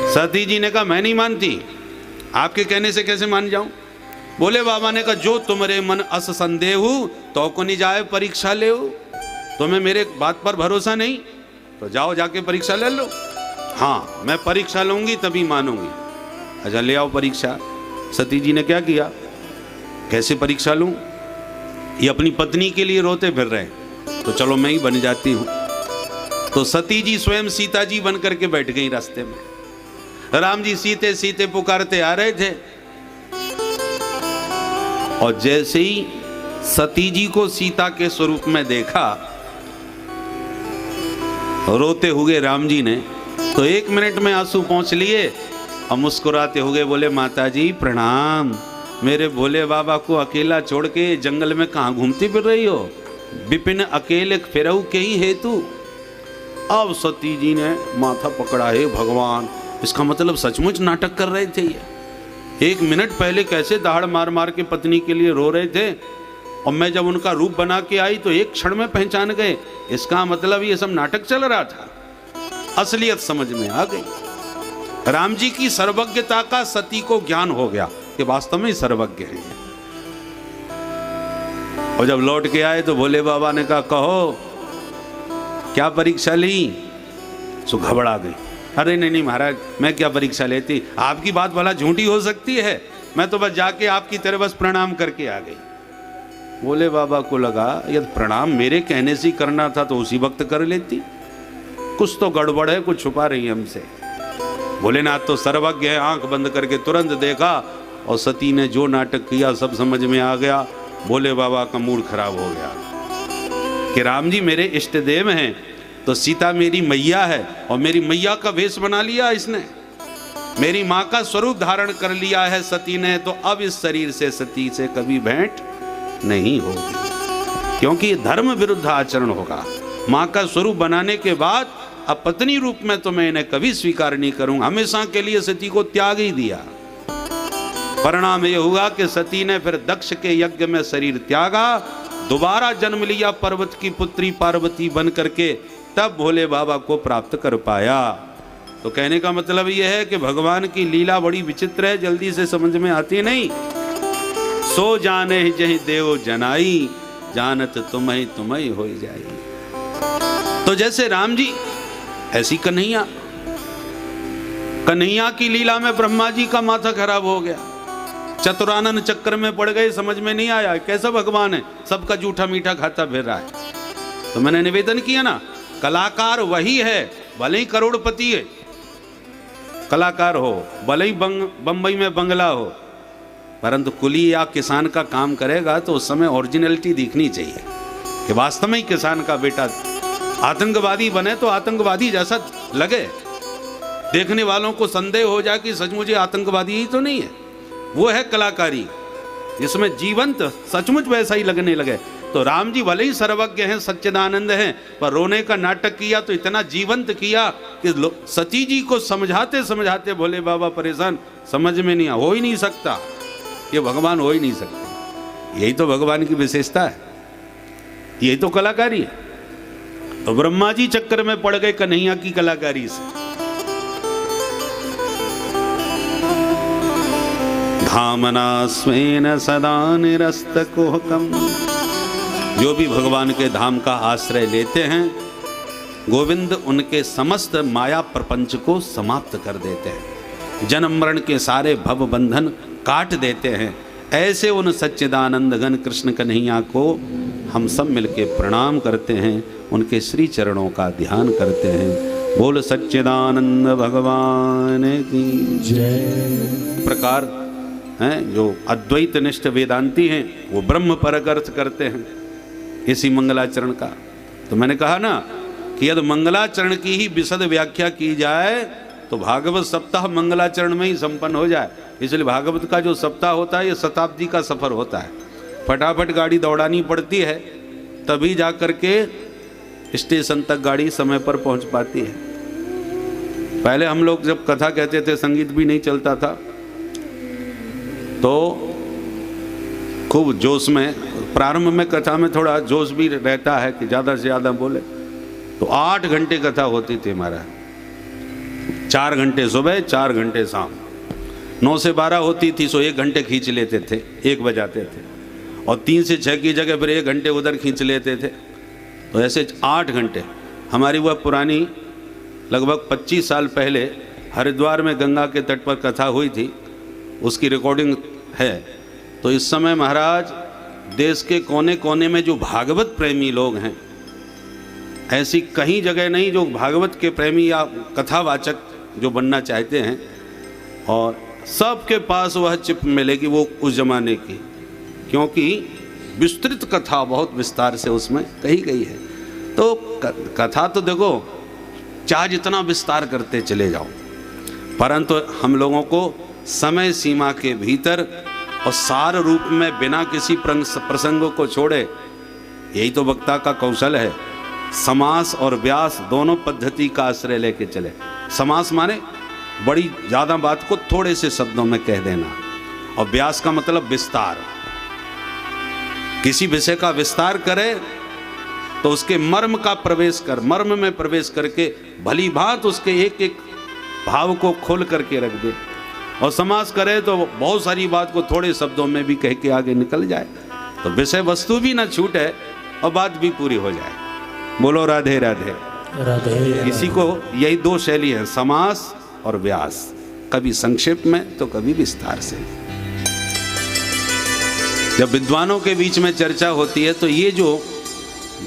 सती जी ने कहा मैं नहीं मानती, आपके कहने से कैसे मान जाऊं। बोले बाबा ने कहा जो तुम्हारे मन अस संदेह तो को नहीं जाए परीक्षा ले, तुम्हें मेरे बात पर भरोसा नहीं तो जाओ जाके परीक्षा ले लो। हाँ मैं परीक्षा लूंगी तभी मानूंगी। अच्छा ले आओ परीक्षा। सती जी ने क्या किया, कैसे परीक्षा लूं, ये अपनी पत्नी के लिए रोते फिर रहे, तो चलो मैं ही बन जाती हूं। तो सती जी स्वयं सीता जी बन करके बैठ गई रास्ते में। राम जी सीते सीते पुकारते आ रहे थे और जैसे ही सती जी को सीता के स्वरूप में देखा रोते हुए राम जी ने, तो 1 मिनट में आंसू पहुंच लिए और मुस्कुराते हुए बोले माता जी प्रणाम, मेरे भोले बाबा को अकेला छोड़ के जंगल में कहाँ घूमती फिर रही हो, विपिन अकेले फिरऊ के ही हेतु। अब सती जी ने माथा पकड़ा, हे भगवान, इसका मतलब सचमुच नाटक कर रहे थे ये। 1 मिनट पहले कैसे दहाड़ मार मार के पत्नी के लिए रो रहे थे और मैं जब उनका रूप बना के आई तो 1 क्षण में पहचान गए, इसका मतलब ये सब नाटक चल रहा था। असलियत समझ में आ गई। राम जी की सर्वज्ञता का सती को ज्ञान हो गया कि वास्तव में सर्वज्ञ है। और जब लौट के आए तो भोले बाबा ने कहा कहो क्या परीक्षा ली। सो घबरा गई, अरे नहीं महाराज मैं क्या परीक्षा लेती, आपकी बात भला झूठी हो सकती है, मैं तो बस जाके आपकी तरह बस प्रणाम करके आ गई। भोले बाबा को लगा यदि प्रणाम मेरे कहने से करना था तो उसी वक्त कर लेती, कुछ तो गड़बड़ है, कुछ छुपा रही है हमसे। भोलेनाथ तो सर्वज्ञ है, आंख बंद करके तुरंत देखा और सती ने जो नाटक किया सब समझ में आ गया। भोले बाबा का मूड खराब हो गया कि राम जी मेरे इष्ट देव हैं तो सीता मेरी मैया है और मेरी मैया का वेश बना लिया इसने, मेरी माँ का स्वरूप धारण कर लिया है सती ने, तो अब इस शरीर से सती से कभी भेंट नहीं होगी क्योंकि धर्म विरुद्ध आचरण होगा। माँ का स्वरूप बनाने के बाद अब पत्नी रूप में तो मैं इन्हें कभी स्वीकार नहीं करूंगा, हमेशा के लिए सती को त्याग ही दिया। परिणाम यह हुआ कि सती ने फिर दक्ष के यज्ञ में शरीर त्यागा, दोबारा जन्म लिया पर्वत की पुत्री पार्वती बन करके, तब भोले बाबा को प्राप्त कर पाया। तो कहने का मतलब यह है कि भगवान की लीला बड़ी विचित्र है, जल्दी से समझ में आती नहीं। सो जाने जहि देव जनाई, जानत तुम्हें हो जाई। तो जैसे राम जी ऐसी कन्हैया की लीला में ब्रह्मा जी का माथा खराब हो गया, चतुरानन चक्कर में पड़ गए, समझ में नहीं आया कैसा भगवान है, सबका जूठा मीठा खाता फिर रहा है। तो मैंने निवेदन किया ना, कलाकार वही है भले ही करोड़पति है, कलाकार हो भले ही बंबई में बंगला हो, परंतु कुली या किसान का काम करेगा तो उस समय ओरिजिनलिटी दिखनी चाहिए कि वास्तव में ही किसान का बेटा। आतंकवादी बने तो आतंकवादी जैसा लगे, देखने वालों को संदेह हो जाए कि सचमुच आतंकवादी ही तो नहीं है। वो है कलाकारी जिसमें जीवंत सचमुच वैसा ही लगने लगे। तो राम जी भले ही सर्वज्ञ हैं, सच्चिदानंद हैं, पर रोने का नाटक किया तो इतना जीवंत किया कि सती जी को समझाते समझाते भोले बाबा परेशान, समझ में नहीं हो ही नहीं सकता, ये भगवान हो ही नहीं सकते। यही तो भगवान की विशेषता है, यही तो कलाकारी है। तो ब्रह्मा जी चक्कर में पड़ गए कन्हैया की कलाकारी से। धामना स्वेन सदा निरस्त कोहकम, जो भी भगवान के धाम का आश्रय लेते हैं गोविंद उनके समस्त माया प्रपंच को समाप्त कर देते हैं, जन्म मरण के सारे भव बंधन काट देते हैं। ऐसे उन सच्चिदानंद घन कृष्ण कन्हैया को हम सब मिलके प्रणाम करते हैं, उनके श्री चरणों का ध्यान करते हैं। बोल सच्चिदानंद भगवान की जय। प्रकार हैं जो अद्वैत निष्ठ वेदांती हैं वो ब्रह्म परक अर्थ करते हैं इसी मंगलाचरण का। तो मैंने कहा ना कि यदि मंगलाचरण की ही विशद व्याख्या की जाए तो भागवत सप्ताह मंगलाचरण में ही संपन्न हो जाए। इसलिए भागवत का जो सप्ताह होता है ये शताब्दी का सफर होता है, फटाफट गाड़ी दौड़ानी पड़ती है तभी जा कर के स्टेशन तक गाड़ी समय पर पहुंच पाती है। पहले हम लोग जब कथा कहते थे संगीत भी नहीं चलता था तो खूब जोश में, प्रारंभ में कथा में थोड़ा जोश भी रहता है कि ज़्यादा से ज़्यादा बोले, तो 8 घंटे कथा होती थी हमारा। 4 घंटे सुबह 4 घंटे शाम, 9 से 12 होती थी सो 1 घंटे खींच लेते थे, 1 बजाते थे, और 3 से 6 की जगह फिर 1 घंटे उधर खींच लेते थे, तो ऐसे 8 घंटे। हमारी वह पुरानी लगभग 25 साल पहले हरिद्वार में गंगा के तट पर कथा हुई थी, उसकी रिकॉर्डिंग है। तो इस समय महाराज देश के कोने कोने में जो भागवत प्रेमी लोग हैं, ऐसी कहीं जगह नहीं जो भागवत के प्रेमी या कथावाचक जो बनना चाहते हैं, और सबके पास वह चिप मिलेगी वो उस जमाने की, क्योंकि विस्तृत कथा बहुत विस्तार से उसमें कही गई है। तो कथा तो देखो चाहे जितना विस्तार करते चले जाओ, परंतु हम लोगों को समय सीमा के भीतर और सार रूप में बिना किसी प्रसंगों को छोड़े, यही तो वक्ता का कौशल है। समास और व्यास दोनों पद्धति का आश्रय लेके चले। समास माने बड़ी ज़्यादा बात को थोड़े से शब्दों में कह देना, और व्यास का मतलब विस्तार। किसी विषय का विस्तार करे तो उसके मर्म में प्रवेश करके भली भांत उसके एक एक भाव को खोल करके रख दे, और समास करे तो बहुत सारी बात को थोड़े शब्दों में भी कह के आगे निकल जाए, तो विषय वस्तु भी ना छूटे और बात भी पूरी हो जाए। बोलो राधे राधे राधे। इसी को यही 2 शैली है, समास और व्यास, कभी संक्षेप में तो कभी विस्तार से। जब विद्वानों के बीच में चर्चा होती है तो ये जो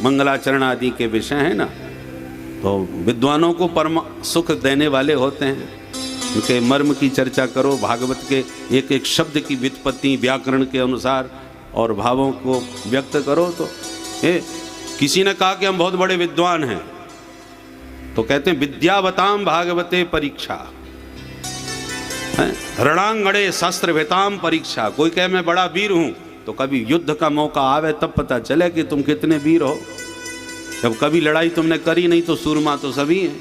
मंगलाचरण आदि के विषय हैं ना, तो विद्वानों को परम सुख देने वाले होते हैं। उनके मर्म की चर्चा करो, भागवत के एक एक शब्द की व्युत्पत्ति व्याकरण के अनुसार और भावों को व्यक्त करो। तो किसी ने कहा कि हम बहुत बड़े विद्वान हैं, तो कहते हैं विद्यावताम भागवते परीक्षा, रणांगणे शास्त्रवेताम परीक्षा। कोई कहे मैं बड़ा वीर हूं, तो कभी युद्ध का मौका आवे तब पता चले कि तुम कितने वीर हो। जब कभी लड़ाई तुमने करी नहीं तो सूरमा तो सभी हैं।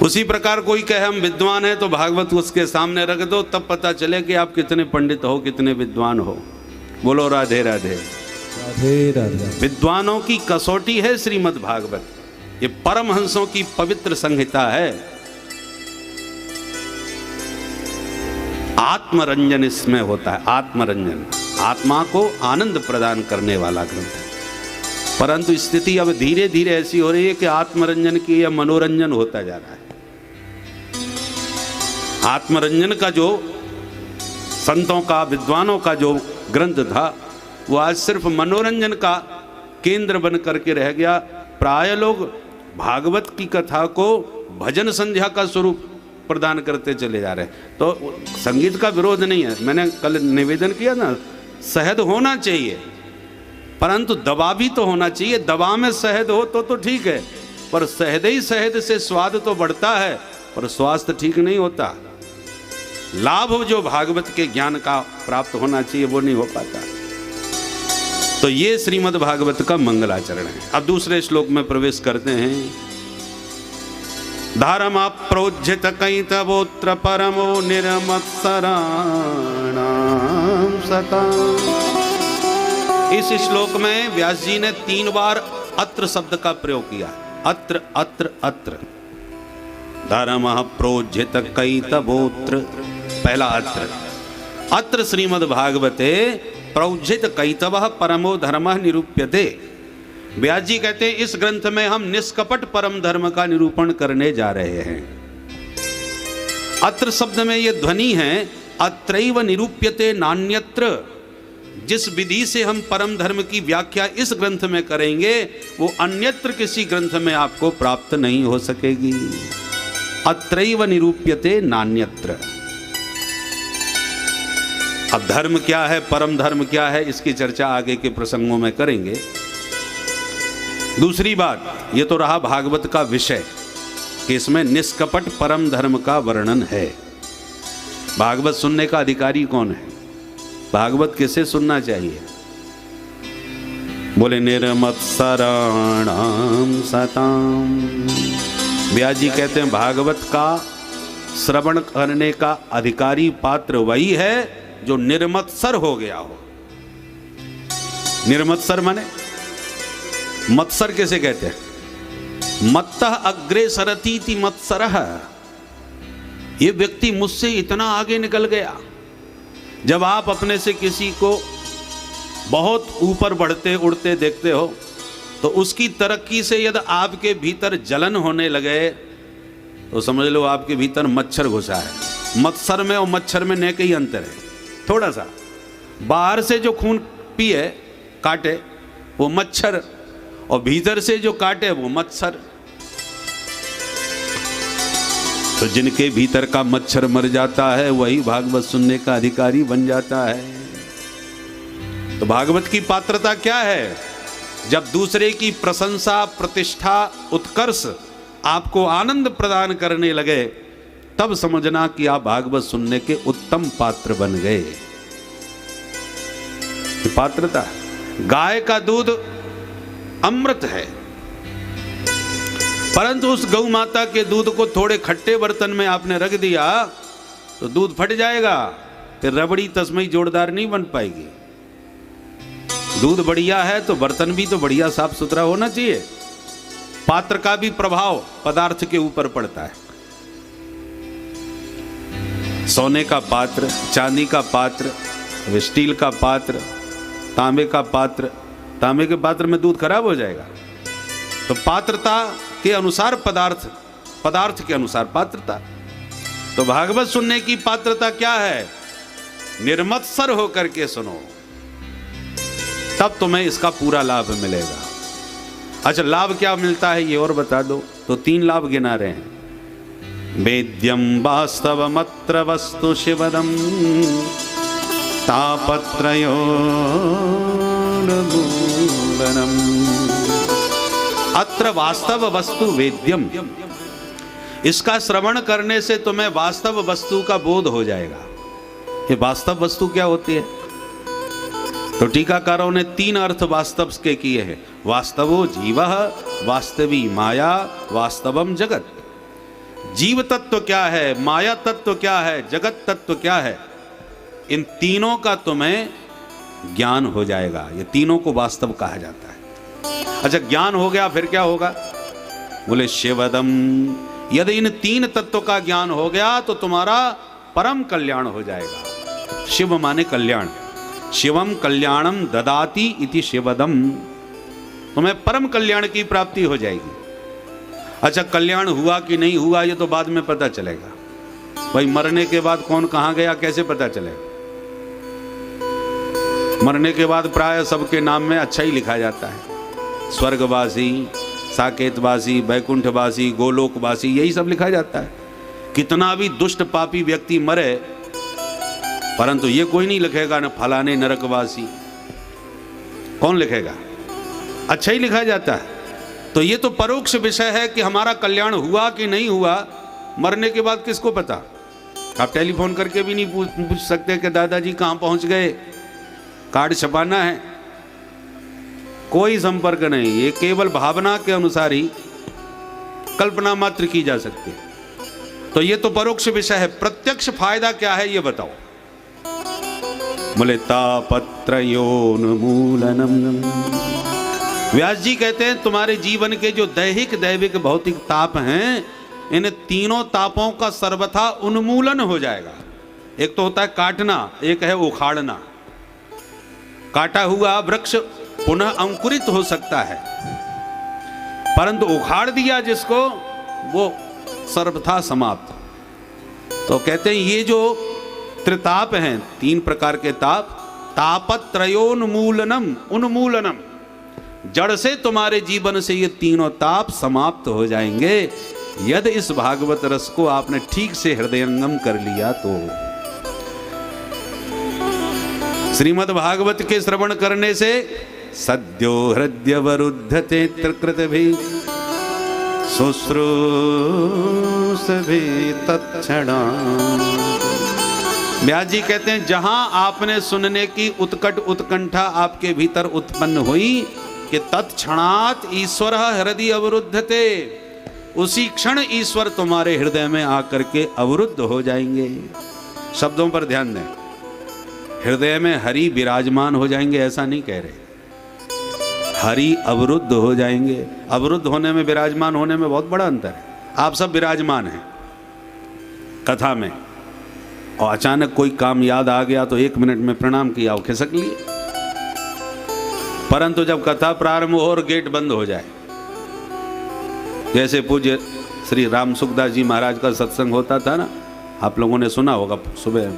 उसी प्रकार कोई कहे हम विद्वान हैं, तो भागवत उसके सामने रख दो, तब पता चले कि आप कितने पंडित हो, कितने विद्वान हो। बोलो राधे राधे राधे राधे। विद्वानों की कसौटी है श्रीमद् भागवत, ये परमहंसों की पवित्र संहिता है। आत्मरंजन इसमें होता है, आत्मरंजन, आत्मा को आनंद प्रदान करने वाला ग्रंथ है। परंतु स्थिति अब धीरे धीरे ऐसी हो रही है कि आत्मरंजन की या मनोरंजन होता जा रहा है। आत्मरंजन का जो संतों का विद्वानों का जो ग्रंथ था, वो आज सिर्फ मनोरंजन का केंद्र बन करके रह गया। प्राय लोग भागवत की कथा को भजन संध्या का स्वरूप प्रदान करते चले जा रहे हैं। तो संगीत का विरोध नहीं है, मैंने कल निवेदन किया ना, शहद होना चाहिए, परंतु दवा भी तो होना चाहिए। दवा में शहद हो तो ठीक है, पर शहद ही शहद से स्वाद तो बढ़ता है, पर स्वास्थ्य ठीक नहीं होता। लाभ जो भागवत के ज्ञान का प्राप्त होना चाहिए वो नहीं हो पाता। तो ये श्रीमद् भागवत का मंगलाचरण है। अब दूसरे श्लोक में प्रवेश करते हैं। धर्म प्रोज्झित कैतवोत्र परमो निर्मत्सराणां सता। इस श्लोक में व्यास जी ने 3 बार अत्र शब्द का प्रयोग किया। अत्र अत्र अत्र। धर्म प्रोज्झित कैतवोत्र, पहला अत्र। अत्र श्रीमद् भागवते प्रोज्झित कैतवः परमो धर्मः निरूप्यते। व्यास जी कहते हैं इस ग्रंथ में हम निष्कपट परम धर्म का निरूपण करने जा रहे हैं। अत्र शब्द में ये ध्वनि है अत्रैव निरूप्यते नान्यत्र। जिस विधि से हम परम धर्म की व्याख्या इस ग्रंथ में करेंगे वो अन्यत्र किसी ग्रंथ में आपको प्राप्त नहीं हो सकेगी। अत्रैव निरूप्यते नान्यत्र। अब धर्म क्या है, परम धर्म क्या है, इसकी चर्चा आगे के प्रसंगों में करेंगे। दूसरी बात, ये तो रहा भागवत का विषय कि इसमें निष्कपट परम धर्म का वर्णन है। भागवत सुनने का अधिकारी कौन है? भागवत किसे सुनना चाहिए? बोले निर्मत्सराणां सताम। व्यास जी कहते हैं भागवत का श्रवण करने का अधिकारी पात्र वही है जो निर्मत्सर हो गया हो। निर्मत्सर माने, मत्सर किसे कहते हैं? मत्तः अग्रे सरतीति मत्सरः, ये व्यक्ति मुझसे इतना आगे निकल गया। जब आप अपने से किसी को बहुत ऊपर बढ़ते उड़ते देखते हो तो उसकी तरक्की से यदि आपके भीतर जलन होने लगे तो समझ लो आपके भीतर मच्छर घुसा है। मत्सर में और मच्छर में ने कई अंतर है, थोड़ा सा। बाहर से जो खून पिए काटे वो मच्छर, और भीतर से जो काटे वो मत्सर। तो जिनके भीतर का मच्छर मर जाता है वही भागवत सुनने का अधिकारी बन जाता है। तो भागवत की पात्रता क्या है? जब दूसरे की प्रशंसा, प्रतिष्ठा, उत्कर्ष आपको आनंद प्रदान करने लगे तब समझना कि आप भागवत सुनने के उत्तम पात्र बन गए। पात्रता, गाय का दूध अमृत है, परंतु उस गौ माता के दूध को थोड़े खट्टे बर्तन में आपने रख दिया तो दूध फट जाएगा, फिर रबड़ी तस्मई जोरदार नहीं बन पाएगी। दूध बढ़िया है तो बर्तन भी तो बढ़िया साफ सुथरा होना चाहिए। पात्र का भी प्रभाव पदार्थ के ऊपर पड़ता है। सोने का पात्र, चांदी का पात्र, स्टील का पात्र, तांबे का पात्र, तांबे के पात्र में दूध खराब हो जाएगा। तो पात्रता के अनुसार पदार्थ, पदार्थ के अनुसार पात्रता। तो भागवत सुनने की पात्रता क्या है? निर्मत्सर होकर के सुनो, तब तुम्हें इसका पूरा लाभ मिलेगा। अच्छा, लाभ क्या मिलता है ये और बता दो। तो 3 लाभ गिना रहे हैं। वेद्यम वास्तवमत्र वस्तु शिवदम तापत्रयोन्मूलनम्। अत्र वास्तव वस्तु वेद्यम, इसका श्रवण करने से तुम्हें वास्तव वस्तु का बोध हो जाएगा। ये वास्तव वस्तु क्या होती है? तो टीकाकारों ने 3 अर्थ वास्तव के किए हैं। वास्तवो जीवः, वास्तवी माया, वास्तवम जगत। जीव तत्व क्या है, माया तत्व क्या है, जगत तत्व क्या है, इन तीनों का तुम्हें ज्ञान हो जाएगा। ये तीनों को वास्तव कहा जाता है। अच्छा, ज्ञान हो गया फिर क्या होगा? बोले शिवदम। यदि इन 3 तत्वों का ज्ञान हो गया तो तुम्हारा परम कल्याण हो जाएगा। शिव माने कल्याण, शिवम कल्याणम ददाति इति शिवदम। तुम्हें परम कल्याण की प्राप्ति हो जाएगी। अच्छा, कल्याण हुआ कि नहीं हुआ ये तो बाद में पता चलेगा। भाई मरने के बाद कौन कहां गया कैसे पता चलेगा? मरने के बाद प्राय सबके नाम में अच्छा ही लिखा जाता है। स्वर्गवासी, साकेतवासी, बैकुंठवासी, गोलोकवासी, यही सब लिखा जाता है। कितना भी दुष्ट पापी व्यक्ति मरे परंतु ये कोई नहीं लिखेगा न फलाने नरकवासी। कौन लिखेगा? अच्छा ही लिखा जाता है। तो ये तो परोक्ष विषय है कि हमारा कल्याण हुआ कि नहीं हुआ, मरने के बाद किसको पता? आप टेलीफोन करके भी नहीं पूछ सकते कि दादाजी कहाँ पहुँच गए, कार्ड छपाना है। कोई संपर्क नहीं, ये केवल भावना के अनुसार ही कल्पना मात्र की जा सकती है। तो ये तो परोक्ष विषय है। प्रत्यक्ष फायदा क्या है ये बताओ। बोले तापत्रयोन्मूलनम। व्यास जी कहते हैं तुम्हारे जीवन के जो दैहिक दैविक भौतिक ताप हैं, इन तीनों तापों का सर्वथा उन्मूलन हो जाएगा। एक तो होता है काटना, एक है उखाड़ना। काटा हुआ वृक्ष पुनः अंकुरित हो सकता है, परंतु उखाड़ दिया जिसको वो सर्वथा समाप्त। तो कहते हैं ये जो त्रिताप हैं, 3 प्रकार के ताप, तापत्रयोन्मूलनम, उन्मूलनम, जड़ से तुम्हारे जीवन से ये तीनों ताप समाप्त हो जाएंगे यदि इस भागवत रस को आपने ठीक से हृदयंगम कर लिया तो। श्रीमद् भागवत के श्रवण करने से सद्यो हृदय वरुद्धते त्रिकृत भी शुश्रूष भी तत्क्षणा। व्यास जी कहते हैं जहां आपने सुनने की उत्कट उत्कंठा आपके भीतर उत्पन्न हुई कि तत्क्षणात ईश्वर हृदय अवरुद्धते, उसी क्षण ईश्वर तुम्हारे हृदय में आकर के अवरुद्ध हो जाएंगे। शब्दों पर ध्यान दें। हृदय में हरि विराजमान हो जाएंगे ऐसा नहीं कह रहे। हरि अवरुद्ध हो जाएंगे। अवरुद्ध होने में, विराजमान होने में बहुत बड़ा अंतर है। आप सब विराजमान हैं कथा में, और अचानक कोई काम याद आ गया तो 1 मिनट में प्रणाम किया और खिसक लिए। परंतु जब कथा प्रारंभ हो और गेट बंद हो जाए, जैसे पूज्य श्री राम सुखदास जी महाराज का सत्संग होता था ना, आप लोगों ने सुना होगा, सुबह